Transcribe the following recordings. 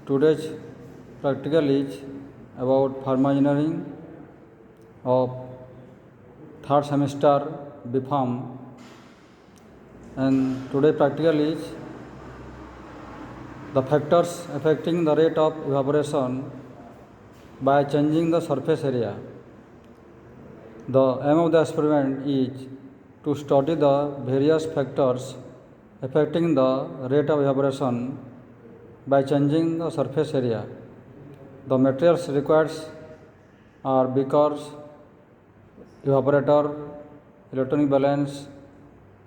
today's practical is about pharma engineering of third semester BPharm, and today practical is the factors affecting the rate of evaporation by changing the surface area. The aim of the experiment is to study the various factors affecting the rate of evaporation by changing the surface area. The materials required are beakers, evaporator, electronic balance,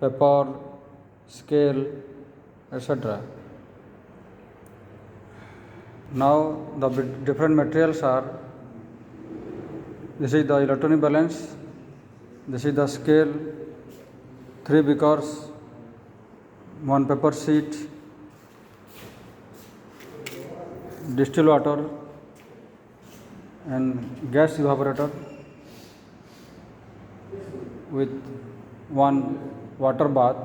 paper, scale, etc. Now the different materials are: this is the electronic balance, this is the scale, 3 beakers, 1 paper sheet, distilled water and gas evaporator with 1 water bath.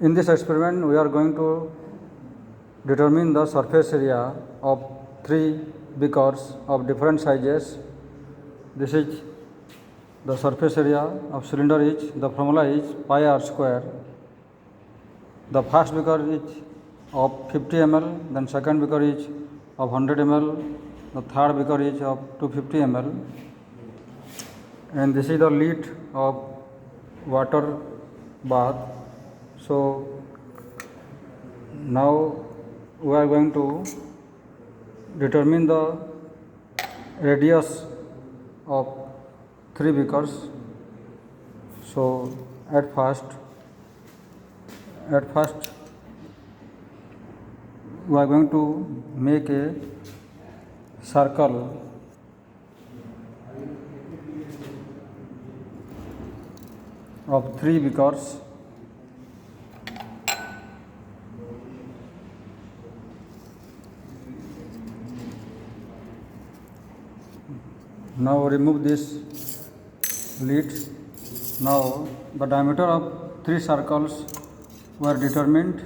In this experiment, we are going to determine the surface area of 3 beakers of different sizes. This is the surface area of cylinder is, the formula is pi r square. The first beaker is of 50 ml, then second beaker is of 100 ml, the third beaker is of 250 ml, and this is the lid of water bath. So now we are going to determine the radius of 3 beakers. So at first we are going to make a circle of 3 beakers. Now remove this lid. Now the diameter of 3 circles were determined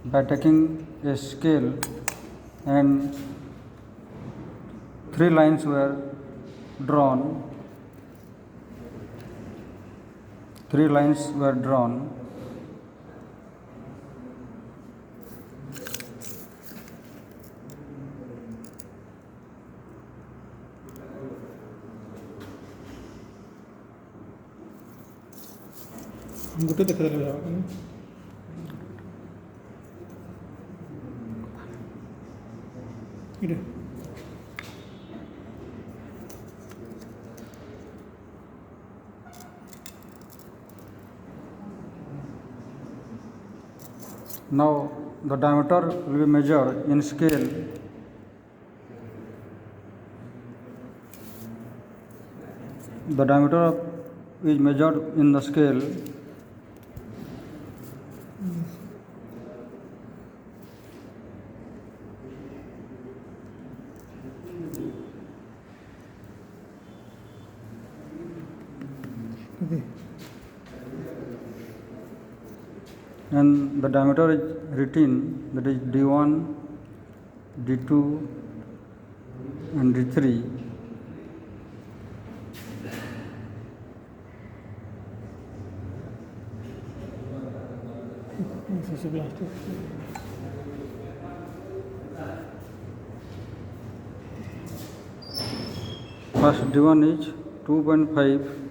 by taking a scale, and 3 lines were drawn. 3 lines were drawn. गोटे देखा Now the diameter will be measured in scale. The diameter is measured in the scale. And the diameter is written, that is D1, D2 and D3. First D1 is 2.5,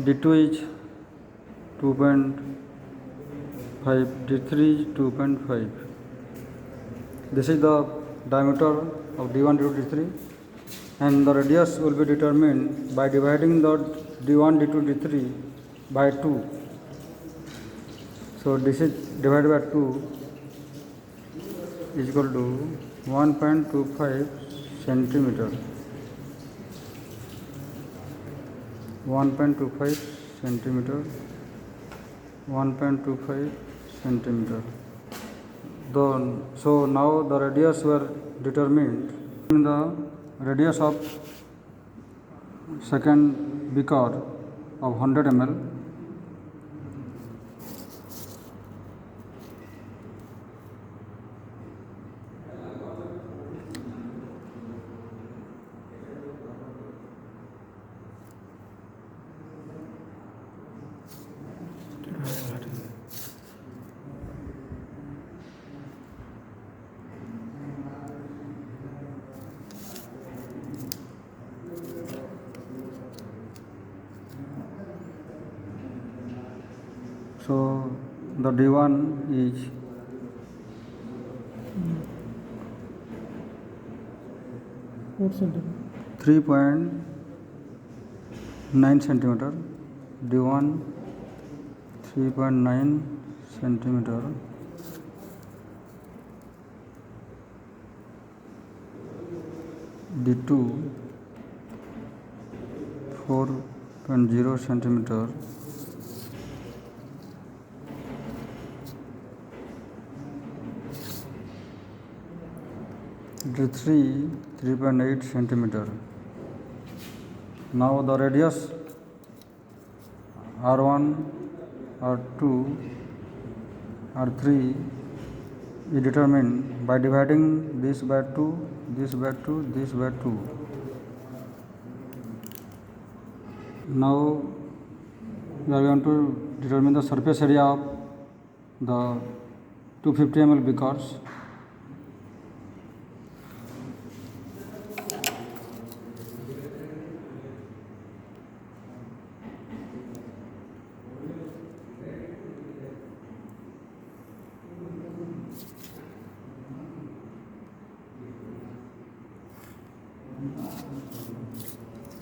D2 is 2.5, D3 is 2.5. This is the diameter of D1, D2, D3, and the radius will be determined by dividing the D1, D2, D3 by 2. So this is divided by 2 is equal to 1.25 centimeter. 1.25 centimeter. So now the radius were determined. The radius of second beaker of 100 ml. So the D1 is 3.9 centimeter. D1 3.9 centimeter. D2 4.0 centimeter. D3 3.8 centimeter. Now the radius R1, R2, R3 is determined by dividing this by 2, this by 2, this by 2. Now we are going to determine the surface area of the 250 ml beakers.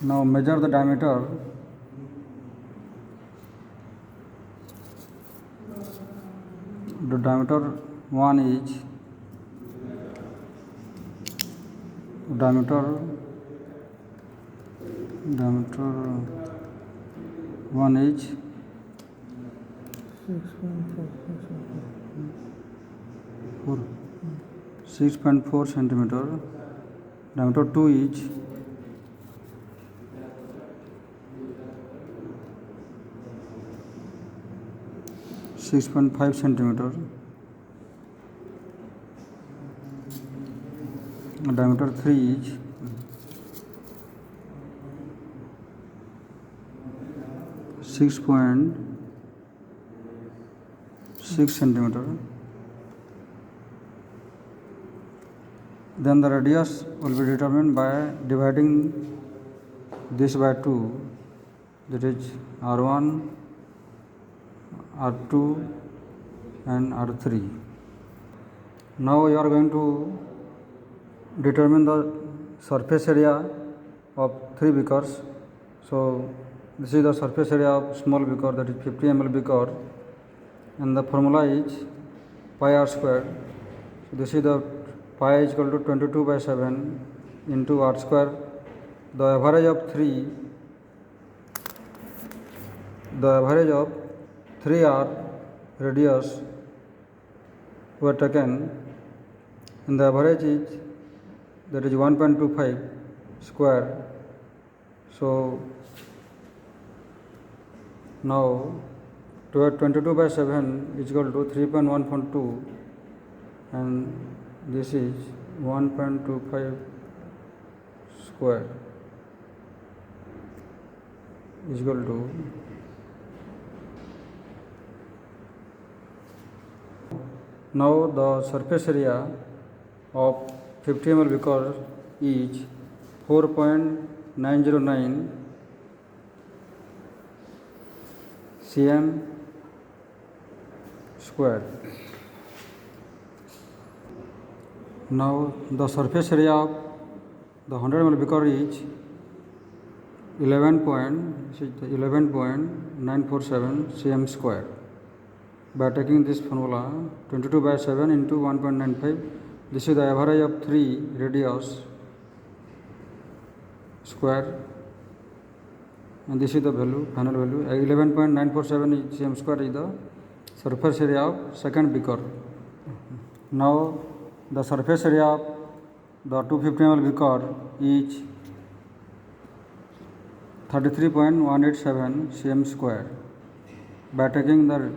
Now measure the diameter. The diameter 1 is diameter 1 is 6.4 centimeter. Diameter 2 is 6.5 centimeter. Diameter 3 is 6.6 centimeter. Then the radius will be determined by dividing this by 2, that is R1, R2 and R3. Now we are going to determine the surface area of 3 beakers. So this is the surface area of small beaker, that is 50 ml beaker, and the formula is pi r square. So this is the pi is equal to 22/7 into r square. The average of 3r radius were taken, and the average is, that is 1.25 square. So now 22/7 is equal to 3.142, and this is 1.25 square is equal to now the surface area of 50 ml beaker is 4.909 cm square. Now the surface area of the 100 ml beaker is 11.947 cm square. By taking this formula 22/7 into 1.95, this is the average of 3 radius square, and this is the value, final value. 11.947 cm square is the surface area of second beaker. Now the surface area of the 250 ml beaker is 33.187 cm square. By taking the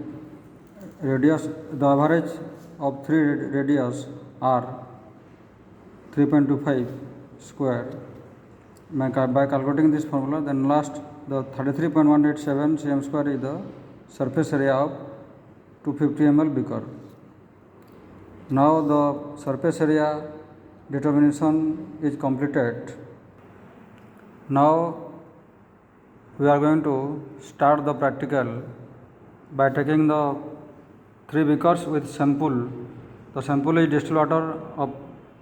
radius, the average of three radius are 3.25 square. By calculating this formula, then last the 33.187 cm square is the surface area of 250 ml beaker. Now the surface area determination is completed. Now we are going to start the practical by taking the three beakers with sample. The sample is distilled water of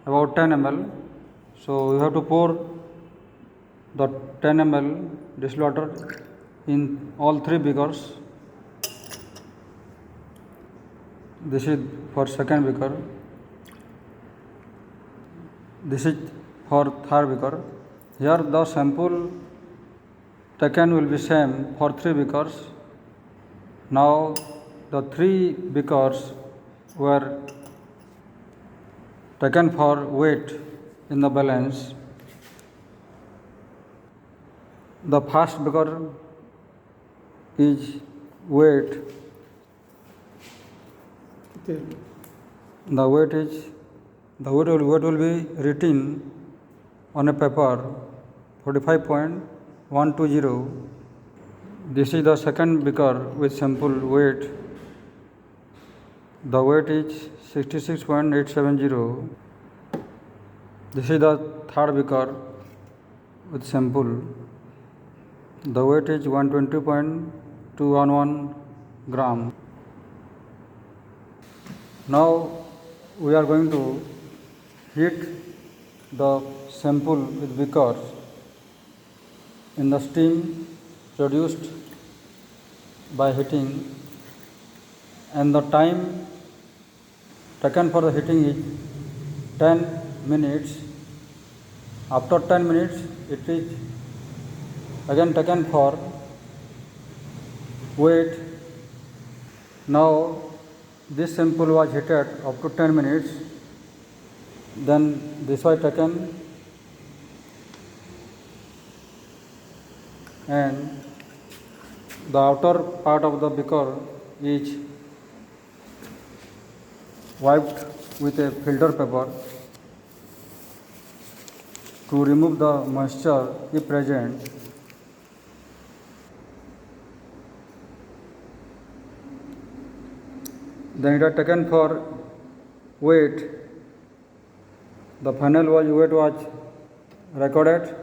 about 10 ml. So we have to pour the 10 ml distilled water in all three beakers. This is for second beaker. This is for third beaker. Here the sample taken will be same for three beakers. Now the three beakers were taken for weight in the balance. The first beaker is weight. The weight will be written on a paper 45.120. This is the second beaker with sample weight. The weight is 66.870. This is the third beaker with sample. The weight is 120.211 gram. Now we are going to heat the sample with beakers in the steam produced by heating, and the time taken for the heating is 10 minutes. After 10 minutes it is again taken for weight. Now this sample was heated up to 10 minutes, then this was taken and the outer part of the beaker is wiped with a filter paper to remove the moisture if present. Then it was taken for weight. The final weight was recorded.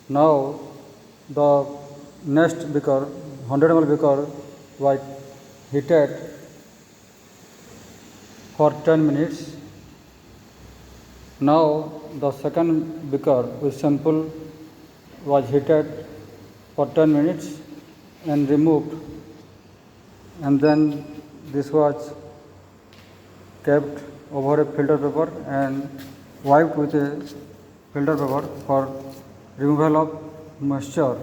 Now the next beaker, 100 ml beaker, was heated for 10 minutes. Now the second beaker with sample was heated for 10 minutes and removed, and then this was kept over a filter paper and wiped with a filter paper for removal of moisture.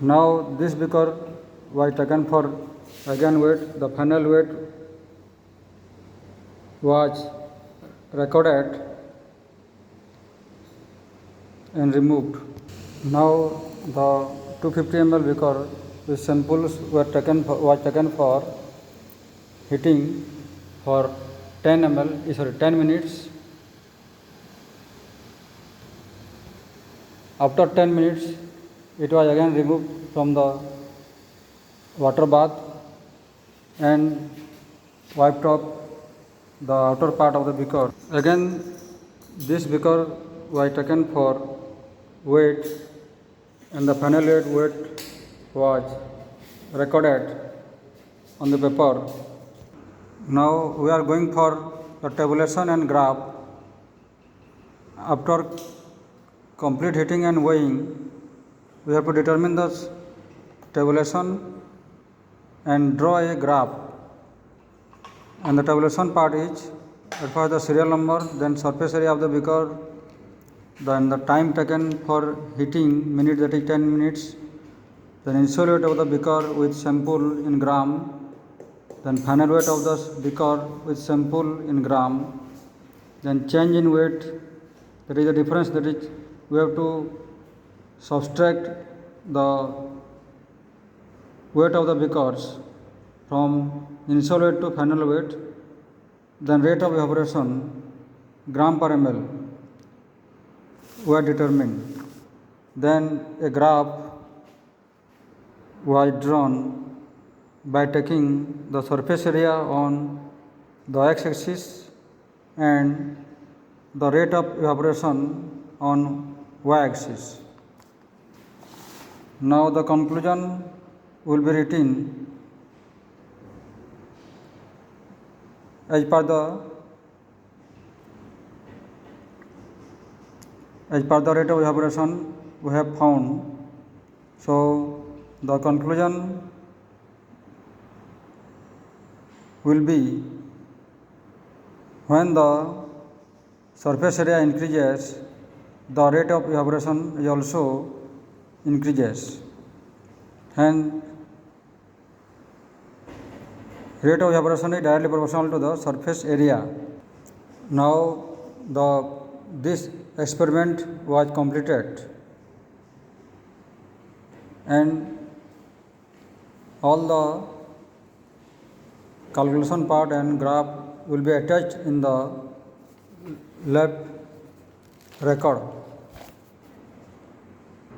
Now this beaker was taken for again weight. The final weight was recorded and removed. Now the 250 ml beaker with samples was taken for heating for 10 minutes. After 10 minutes, it was again removed from the water bath and wiped off the outer part of the beaker. Again, this beaker was taken for weight, and the final weight was recorded on the paper. Now we are going for the tabulation and graph. After complete heating and weighing, we have to determine the tabulation and draw a graph. And the tabulation part is first the serial number, then surface area of the beaker, then the time taken for heating minute, that is 10 minutes, then initial weight of the beaker with sample in gram, then final weight of the beaker with sample in gram, then change in weight There is a difference, that is, we have to subtract the weight of the beakers from initial weight to final weight, then rate of evaporation gram per ml were determined. Then a graph was drawn by taking the surface area on the x-axis and the rate of evaporation on y-axis. Now the conclusion will be written as per the rate of evaporation we have found. So the conclusion will be, when the surface area increases, the rate of evaporation is also increases. Hence, rate of evaporation is directly proportional to the surface area. Now this experiment was completed, and all the calculation part and graph will be attached in the lab record.